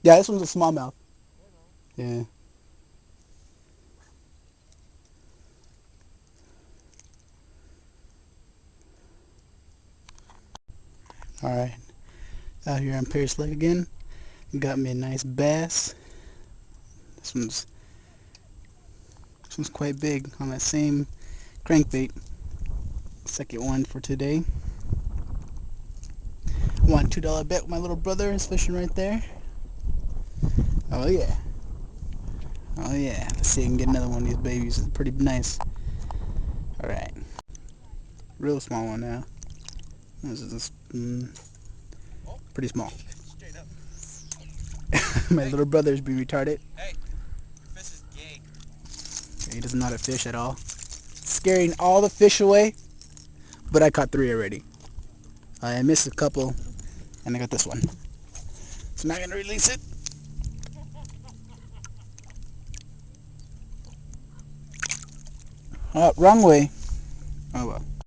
Yeah, this one's a smallmouth. Yeah. All right. Out here on Pierce Lake again. Got me a nice bass. This one's this one's quite big on that same crankbait. Second one for today. One $2 bet with my little brother is fishing right there. Oh yeah. Oh yeah. Let's see if I can get another one of these babies. It's pretty nice. All right. Real small one now. This is pretty small. My little brother's being retarded. He doesn't know how to fish at all. Scaring all the fish away. But I caught three already. I missed a couple, and I got this one. So now I'm gonna release it. Oh, wrong way.